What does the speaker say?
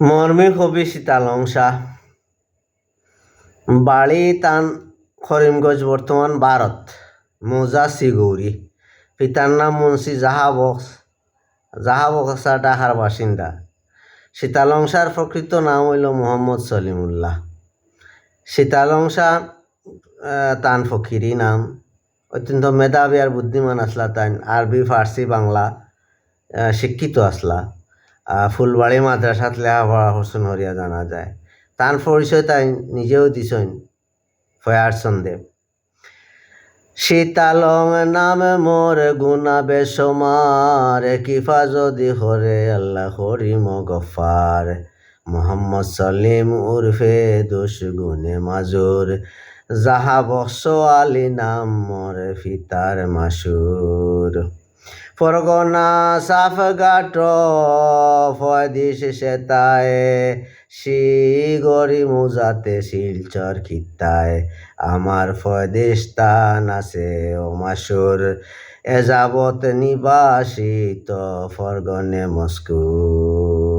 মর্মী কবি শীতালংসা বাড়ি তান করিমগঞ্জ বর্তমান ভারত মৌজা সিগৌরি পিতার নাম মুন্সি জাহাবক্সা ঢাকার বাসিন্দা। শীতালংসার প্রকৃত নাম হইল মোহাম্মদ সলিমুল্লাহ। শীতালংসা তান ফকিরি নাম। অত্যন্ত মেধাবী আর বুদ্ধিমান আসলা তাই আরবি ফার্সি বাংলা শিক্ষিত আসলা। ফুলবাড়ি মাদ্রাসাত লেখাপড়া করছেন হরিয়া জানা যায়। তার পরিচয় তাই নিজেও দিছেন ফয়ার সন্দেব। শীতালং নামে মোর গুনা বেসমার কিফা যদি হরে আল্লাহ হরিম গফার। মোহাম্মদ সলিম উর্ফে দোষ গুনে মাজুর জাহাবক্স আলী নাম মোর ফিতার মাসুর। ফরগনা সাফঘাট ফয়দিস সেতায় শিগরি মুজাতে শিলচর খিত্তায় আমার ফয়দেশ তান আছে ও মাসুর এযাবৎ নিবাসিত ফরগনে মস্কুর।